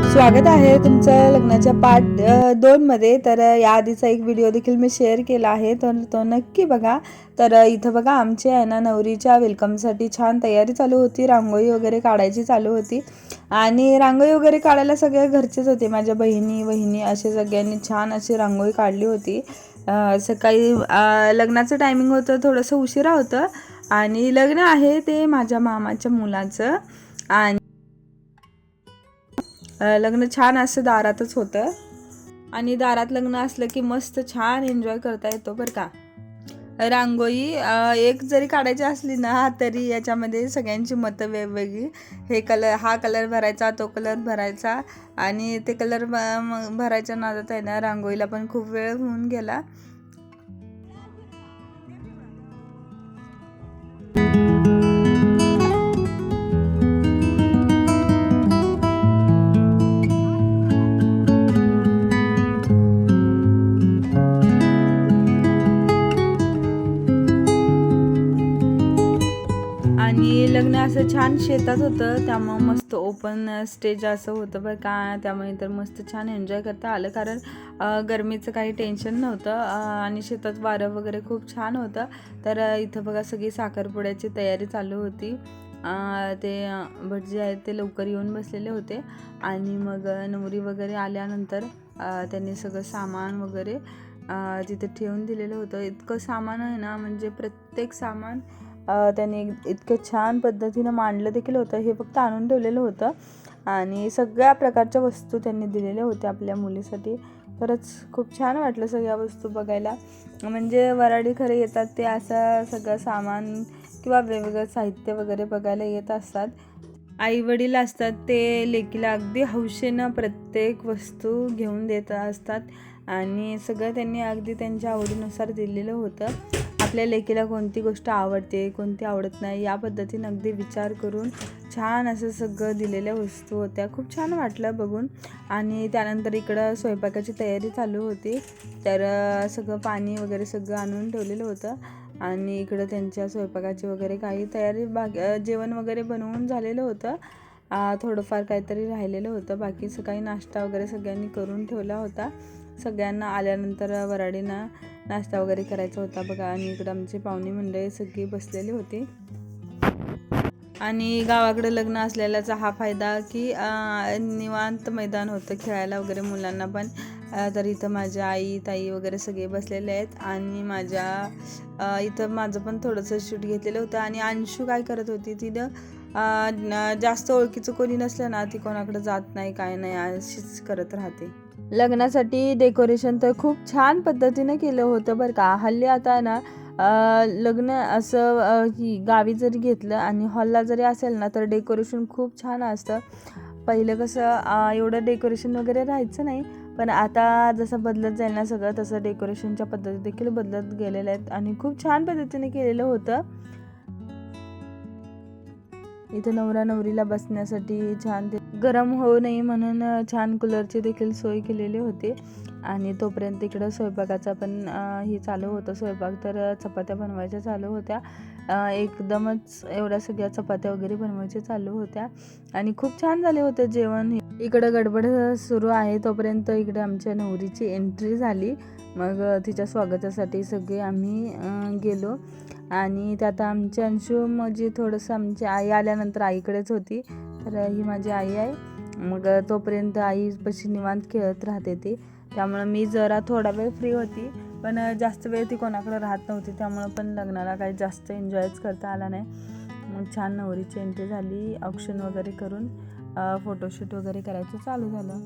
स्वागत आहे तुमचं लग्नाच्या पार्ट 2 मध्ये। तर या आधीचा एक व्हिडिओ देखील मी शेअर केला आहे, तर तो नक्की बघा। तर इथं बघा आमची आहे ना नवरीच्या वेलकमसाठी छान तयारी चालू होती, रांगोळी वगैरे काढायची चालू होती। आणि रांगोळी वगैरे काढायला सगळे घरचेच होते, माझ्या बहिणी असे सगळ्यांनी छान अशी रांगोळी काढली होती। सकाळी लग्नाचं टायमिंग होतं, थोडंसं उशिरा होतं आणि लग्न आहे ते माझ्या मामाच्या मुलाचं। आणि लग्न छान असं दारातच होतं आणि दारात लग्न असलं की मस्त छान एन्जॉय करता येतो बरं का। रांगोळी एक जरी काढायची असली ना तरी याच्यामध्ये सगळ्यांची मतं वेगवेगळी। हा कलर भरायचा, तो कलर भरायचा आणि ते कलर भरायच्या नादात आहे ना रांगोळीला पण खूप वेळ होऊन गेला। आणि लग्न असं छान शेतात होतं, त्यामुळे मस्त ओपन स्टेज असं होतं बरं का। त्यामुळे तर मस्त छान एन्जॉय करता आलं, कारण गरमीचं काही टेन्शन नव्हतं आणि शेतात वारं वगैरे खूप छान होतं। तर इथं बघा सगळी साखरपुड्याची तयारी चालू होती। ते भटजी आहेत ते लवकर येऊन बसलेले होते आणि मग नवरी वगैरे आल्यानंतर त्यांनी सगळं सामान वगैरे तिथे ठेवून दिलेलं होतं। इतकं सामान आहे ना, म्हणजे प्रत्येक सामान त्यांनी इतकं छान पद्धतीनं मांडलं देखील होतं। हे फक्त आणून ठेवलेलं होतं आणि सगळ्या प्रकारच्या वस्तू त्यांनी दिलेल्या होत्या आपल्या मुलीसाठी। खरंच खूप छान वाटलं सगळ्या वस्तू बघायला। म्हणजे वराडी खरे येतात ते असं सगळं सामान किंवा वेगवेगळं साहित्य वगैरे बघायला येत असतात। आई वडील असतात ते लेकीला अगदी हौशेनं प्रत्येक वस्तू घेऊन देत असतात आणि सगळं त्यांनी अगदी त्यांच्या आवडीनुसार दिलेलं होतं। आपल्या लेकीला कोणती गोष्ट आवडते, कोणती आवडत नाही, या पद्धतीने अगदी विचार करून छान असं सगळं दिलेल्या वस्तू होत्या। खूप छान वाटलं बघून। आणि त्यानंतर इकडं स्वयंपाकाची तयारी चालू होती, तर सगळं पाणी वगैरे सगळं आणून ठेवलेलं होतं आणि इकडं त्यांच्या स्वयंपाकाची वगैरे काही तयारी जेवण वगैरे बनवून झालेलं होतं। थोडंफार काहीतरी राहिलेलं होतं, बाकी सकाळी नाश्ता वगैरे सगळ्यांनी करून ठेवला होता। सगळ्यांना आल्यानंतर वराडीनं नाश्ता वगैरे करायचा होता बघा। आणि इकडं आमची पाहुणी मंडळी सगळी बसलेली होती। आणि गावाकडे लग्न असलेल्याचा हा फायदा की निवांत मैदान होतं खेळायला वगैरे मुलांना पण। तर इथं माझ्या आई ताई वगैरे सगळे बसलेले आहेत आणि इथं माझं पण थोडंसं शूट घेतलेलं होतं। आणि अंशू काय करत होती, तिनं जास्त ओळखीचं कोणी नसलं ना ती कोणाकडे जात नाही, काय नाही, अशीच करत राहते। लग्नासाठी डेकोरेशन तर खूप छान पद्धतीने केलं होतं बरं का। हल्ली आता ना लग्न असं गावी जरी घेतलं आणि हॉलला जरी असेल ना तर डेकोरेशन खूप छान असतं। पहिलं कसं एवढं डेकोरेशन वगैरे राहायचं नाही, पण आता जसं बदलत जाईल ना सगळं तसं डेकोरेशनच्या पद्धती देखील बदलत गेलेल्या आहेत आणि खूप छान पद्धतीने केलेलं होतं। इथे नवरा नवरीला बसण्यासाठी छान गरम होऊ नये म्हणून छान कूलरची देखील सोय केलेली होती। आणि तोपर्यंत इकडं स्वयंपाकाचा पण हे चालू होतं स्वयंपाक। तर चपात्या बनवायच्या चालू होत्या, एकदमच एवढ्या सगळ्या चपात्या वगैरे बनवायच्या चालू होत्या आणि खूप छान झाले होते जेवण। इकडं गडबड सुरू आहे तोपर्यंत इकडे आमच्या नवरीची एंट्री झाली। मग तिच्या स्वागतासाठी सगळे आम्ही गेलो आणि त्यात आमची अंशू म्हणजे थोडंसं आमची आई आल्यानंतर आईकडेच होती, तर ही माझी आई आहे। मग तोपर्यंत आईपाशी निवांत खेळत राहते ती, त्यामुळं मी जरा थोडा वेळ फ्री होती, पण जास्त वेळ ती कोणाकडे राहत नव्हती, त्यामुळं पण लग्नाला काही जास्त एन्जॉयच करता आला नाही। मग छान नवरीची एंट्री झाली, ऑप्शन वगैरे करून फोटोशूट वगैरे करायचं चालू झालं।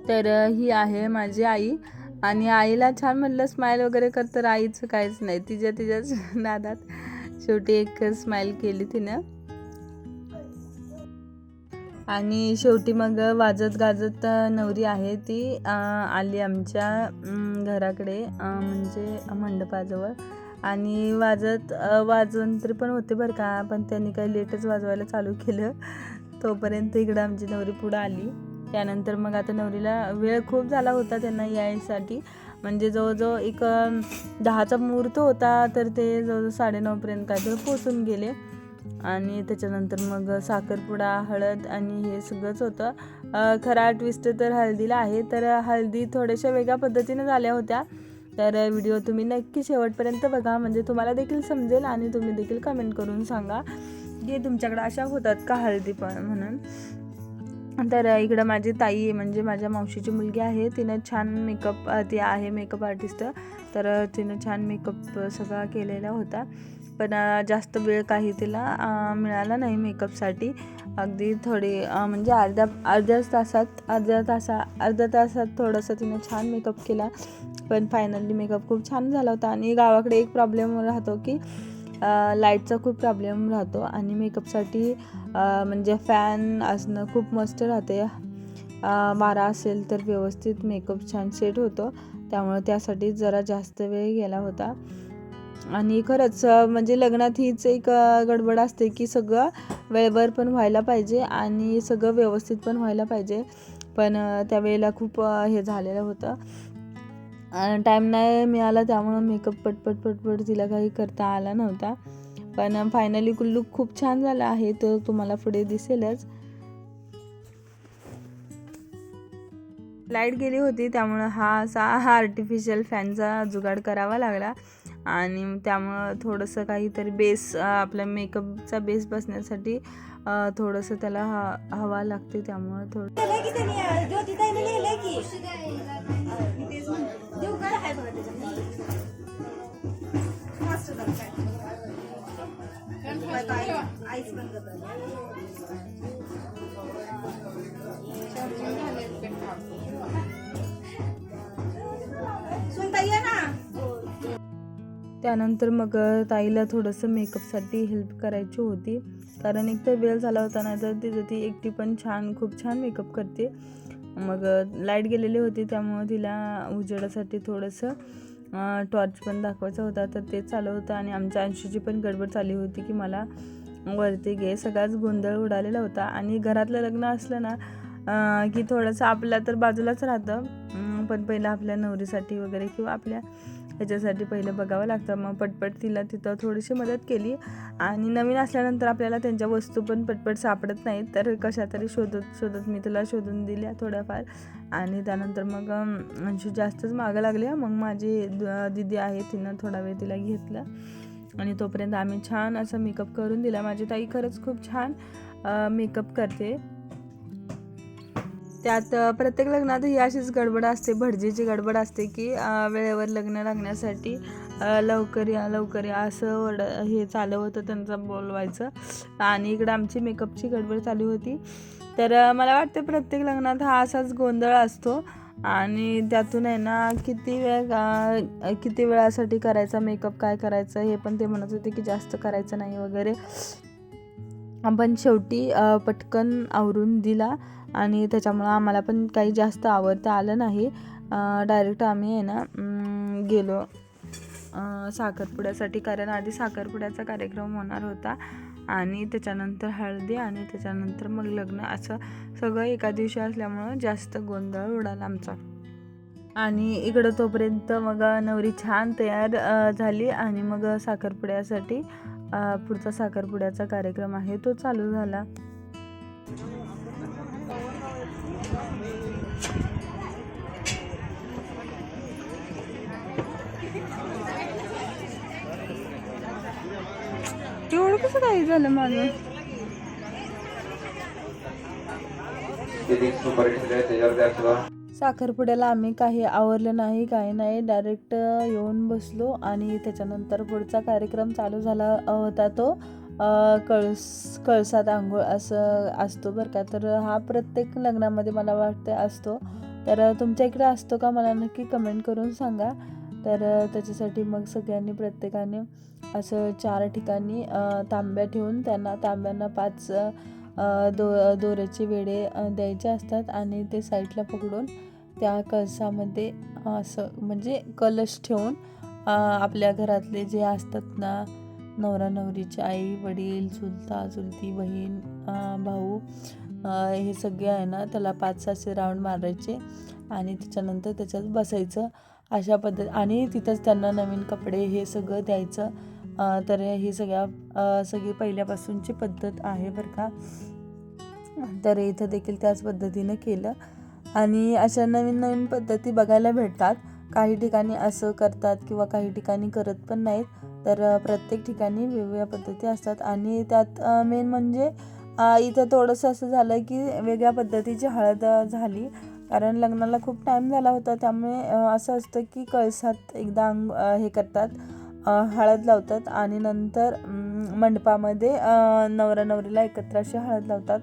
तर ही आहे माझी आई आणि आईला छान म्हणलं स्माईल वगैरे कर, तर आईचं काहीच नाही, तिच्याच नादात शेवटी एक स्माईल केली तिनं। आणि शेवटी मग वाजत गाजत नवरी आहे ती आली आमच्या घराकडे, म्हणजे मंडपाजवळ। आणि वाजवंत्री पण होते बरं का, पण त्यांनी काही लेटच वाजवायला चालू केलं। तोपर्यंत इकडं आमची नवरी पुढं आली। त्यानंतर मग आता नवरीला वेळ खूप झाला होता त्यांना यायसाठी म्हणजे जवळजवळ एक 10चा मुहूर्त होता, तर ते जवळजवळ 9:30पर्यंत काहीतरी पोचून गेले. आणि त्याच्यानंतर मग साखरपुडा, हळद आणि हे सगळंच होतं. खरा ट्विस्ट तर हळदीला आहे. तर हळदी थोड्याशा वेगळ्या पद्धतीने झाल्या होत्या. तर व्हिडिओ तुम्ही नक्की शेवटपर्यंत बघा, म्हणजे तुम्हाला देखील समजेल आणि तुम्ही देखील कमेंट करून सांगा की तुमच्याकडे अशा होतात का हळदी पण म्हणून. तर इकडं माझी ताई म्हणजे माझ्या मावशीची मुलगी आहे, तिनं छान मेकअप, ती आहे मेकअप आर्टिस्ट. तर तिनं छान मेकअप सगळा केलेला होता. पण जास्त वेळ काही तिला मिळाला नाही मेकअपसाठी. अगदी थोडी म्हणजे अर्ध्या तासात थोडंसं तिने छान मेकअप केला. पण फायनली मेकअप खूप छान झाला होता. आणि गावाकडे एक प्रॉब्लेम राहतो की लाईटचा खूप प्रॉब्लेम राहतो आणि मेकअपसाठी म्हणजे फॅन असणं खूप मस्त राहते. वारा असेल तर व्यवस्थित मेकअप छान सेट होतो. त्यामुळे त्यासाठी जरा जास्त वेळ गेला होता. आणि खरंच म्हणजे लग्नात हीच एक गडबड असते की सगळं वेळेवर पण व्हायला पाहिजे आणि सगळं व्यवस्थित पण व्हायला पाहिजे. पण त्यावेळेला खूप हे झालेलं होतं, टाईम नाही मिळाला, त्यामुळं मेकअप पटपट तिला काही करता आला नव्हता. पण फायनली लुक खूप छान झाला आहे, तो तुम्हाला पुढे दिसेलच. लाईट गेली होती त्यामुळं हा आर्टिफिशियल फॅनचा जुगाड करावा लागला. आणि त्यामुळं थोडंसं काहीतरी बेस, आपल्या मेकअपचा बेस बसण्यासाठी थोडंसं त्याला हवा लागते. त्यामुळं त्यानंतर मग ताईला थोडंसं मेकअपसाठी हेल्प करायची होती, कारण एक तर वेळ झाला होता, नाही तर ती एकटी पण खूप छान मेकअप करते. मग लाईट गेलेली होती त्यामुळं तिला उजेडासाठी थोडंसं टॉर्च पण दाखवायचा होता, तर ते चालू होतं. आणि आमच्या अंशीची पण गडबड चालली होती की मला वरती घे, सगळाच गोंधळ उडालेला होता. आणि घरातलं लग्न असलं ना की थोडंसं आपल्या तर बाजूलाच राहतं, पण पहिलं आपल्या नवरीसाठी वगैरे किंवा आपल्या ह्याच्यासाठी पहिलं बघावं लागतं. मग पटपट तिला तिथं थोडीशी मदत केली. आणि नवीन असल्यानंतर आपल्याला त्यांच्या वस्तू पण पटपट सापडत नाहीत, तर कशा तरी शोधत मी तिला शोधून दिल्या थोड्याफार. आणि त्यानंतर मग अंशू जास्तच मागं लागले. मग माझी दीदी आहे, तिनं थोडा वेळ तिला घेतलं आणि तोपर्यंत आम्ही छान असा मेकअप करून दिला. माझी ताई खरंच खूप छान मेकअप करते. त्यात प्रत्येक लग्नात ही अशीच गडबड असते, भटजीची गडबड असते की वेळेवर लग्न लागण्यासाठी लवकर या असं हे चालू होतं त्यांचं बोलवायचं. आणि इकडं आमची मेकअपची गडबड चालू होती. तर मला वाटतं प्रत्येक लग्नात हा असाच गोंधळ असतो. आणि त्यातून आहे ना किती वेळासाठी करायचा मेकअप, काय करायचं हे पण ते म्हणत होते की जास्त करायचं नाही वगैरे. आपण शेवटी पटकन आवरून दिला आणि त्याच्यामुळं आम्हाला पण काही जास्त आवडता आलं नाही. डायरेक्ट आम्ही आहे ना गेलो साखरपुड्यासाठी, कारण आधी साखरपुड्याचा कार्यक्रम होणार होता आणि त्याच्यानंतर हळदी आणि त्याच्यानंतर मग लग्न, असं सगळं एका दिवशी असल्यामुळं जास्त गोंधळ उडाला आमचा. आणि इकडं तोपर्यंत मग नवरी छान तयार झाली आणि मग साखरपुड्यासाठी पुढचा साखरपुड्याचा कार्यक्रम आहे तो चालू झाला. एवढं कसं काही झालं माझं? साखरपुड्याला आम्ही काही आवरलं नाही, काही नाही, डायरेक्ट येऊन बसलो. आणि त्याच्यानंतर पुढचा कार्यक्रम चालू झाला होता तो कळसात आंघोळ असं असतो बरं का. तर हा प्रत्येक लग्नामध्ये मला वाटतं असतो. तर तुमच्या इकडे असतो का मला नक्की कमेंट करून सांगा. तर त्याच्यासाठी मग सगळ्यांनी प्रत्येकाने असं 4 ठिकाणी तांब्या ठेवून त्यांना तांब्यांना 5 दोऱ्याचे वेडे द्यायचे असतात आणि ते साईडला पकडून त्या कळसामध्ये असं म्हणजे कलश ठेवून आपल्या घरातले जे असतात ना, नवरा नवरीचे आई वडील, चुलता चुलती, बहीण भाऊ, हे सगळे आहे ना, त्याला 5 असे राऊंड मारायचे आणि त्याच्यानंतर त्याच्यात बसायचं. अशा पद्धत आणि तिथंच त्यांना नवीन कपडे हे सगळं द्यायचं. तर ही सगळी पहिल्यापासूनची पद्धत आहे बरं का. तर इथं देखील त्याच पद्धतीनं केलं आणि अशा नवीन नवीन पद्धती बघायला भेटतात. काही ठिकाणी असं करतात किंवा काही ठिकाणी करत पण नाहीत. तर प्रत्येक ठिकाणी वेगवेगळ्या पद्धती असतात आणि त्यात मेन म्हणजे इथं थोडंसं असं झालं की वेगळ्या पद्धतीची हळद झाली, कारण लग्नाला खूप टाईम झाला होता. त्यामुळे असं असतं की कळसात एकदा हे करतात, हळद लावतात आणि नंतर मंडपामध्ये नवरा नवरीला एकत्र अशी हळद लावतात.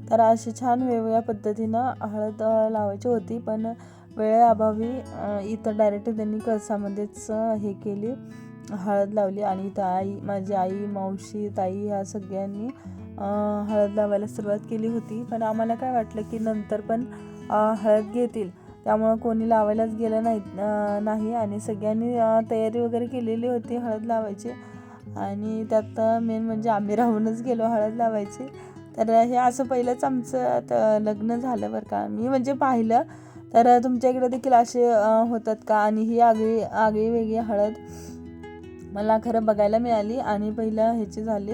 तर अशी छान वेगवेगळ्या पद्धतीनं हळद लावायची होती, पण वेळेअभावी इथं डायरेक्ट त्यांनी कळसामध्येच हे केली, हळद लावली. आणि इथं माझी आई, मावशी, ताई ह्या सगळ्यांनी हळद लावायला सुरुवात केली होती. पण आम्हाला काय वाटलं की नंतर पण हळद घेतील, त्यामुळं कोणी लावायलाच गेलं नाही आणि सगळ्यांनी तयारी वगैरे केलेली होती हळद लावायची. आणि त्यात मेन म्हणजे आम्ही राहूनच गेलो हळद लावायची. तर हे असं पहिलंच आमचं लग्न झालं बरं का. मी म्हणजे पाहिलं. तर तुमच्या इकडे देखील असे होतात का? आणि ही आगळी वेगळी हळद मला खरं बघायला मिळाली. आणि पहिलं ह्याची झाली,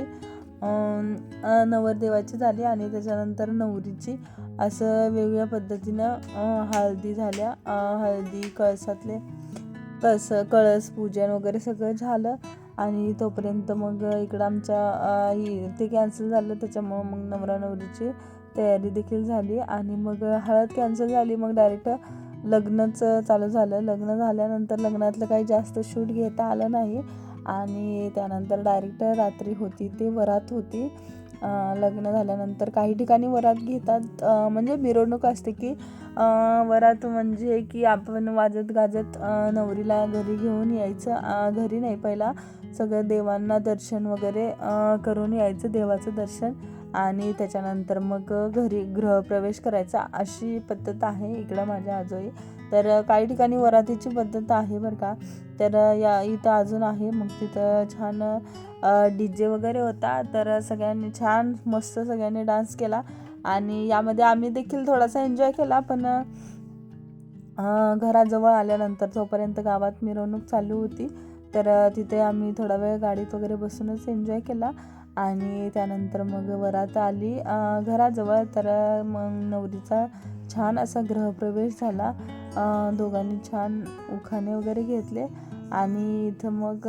नवरदेवाची झाली आणि त्याच्यानंतर नवरीची. असं वेगवेगळ्या पद्धतीनं हळदी झाल्या. हळदी, कळस पूजन वगैरे सगळं झालं. आणि तोपर्यंत मग इकडं आमच्या ते कॅन्सल झालं, त्याच्यामुळं मग नवरा नवरीची तयारी देखील झाली. आणि मग हळद कॅन्सल झाली, मग डायरेक्ट लग्नच चालू झालं. लग्न झाल्यानंतर लग्नातलं काही जास्त शूट घेता आलं नाही आणि त्यानंतर डायरेक्ट रात्री होती ते वरात होती. लग्न झाल्यानंतर काही ठिकाणी वरात घेतात, म्हणजे मिरवणूक असते की वरात म्हणजे की आपण वाजत गाजत नवरीला घरी घेऊन यायचं. घरी नाही, पहिला सगळं देवांना दर्शन वगैरे करून यायचं, देवाचं दर्शन, आणि त्याच्यानंतर मग घरी गृहप्रवेश करायचा, अशी पद्धत आहे इकडं माझ्या आजोळी. तर काही ठिकाणी वरातीची पद्धत आहे बरं का. तर इथं अजून आहे. मग तिथं छान DJ वगैरे होता. तर सगळ्यांनी छान मस्त सगळ्यांनी डान्स केला आणि यामध्ये आम्ही देखील थोडासा एन्जॉय केला. पण घराजवळ आल्यानंतर जोपर्यंत गावात मिरवणूक चालू होती, तर तिथे आम्ही थोडा वेळ गाडीत वगैरे बसूनच एन्जॉय केला. आणि त्यानंतर मग वरात आली घराजवळ. तर मग नवरीचा छान असा गृहप्रवेश झाला. दोघांनी छान उखाणे वगैरे घेतले आणि इथं मग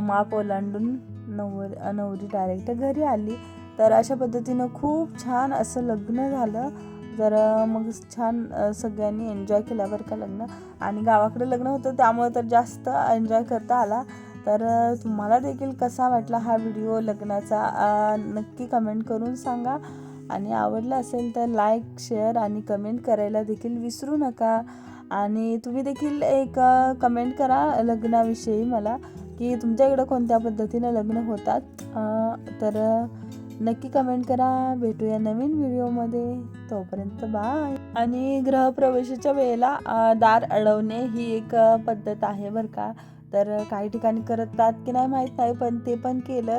माप ओलांडून नवरी डायरेक्ट घरी आली. तर अशा पद्धतीनं खूप छान असं लग्न झालं. तर मग छान सगळ्यांनी एन्जॉय केला बरं का लग्न. आणि गावाकडे लग्न होतं त्यामुळे तर जास्त एन्जॉय करता आला. तर तुम्हाला देखील कसा वाटला हा व्हिडिओ लग्नाचा, नक्की कमेंट करून सांगा. आणि आवडला असेल तर लाईक, शेअर आणि कमेंट करायला देखील विसरू नका. आणि तुम्ही देखील एक कमेंट करा लग्नाविषयी मला, की तुमच्या इकडं कोणत्या पद्धतीनं लग्न होतात. तर नक्की कमेंट करा. भेटूया नवीन व्हिडिओमध्ये. तोपर्यंत बाय. आणि गृहप्रवेशाच्या वेळेला दार अडवणे ही एक पद्धत आहे बरं का. तर काही ठिकाणी करतात की नाही माहीत नाही, पण ते पण केलं.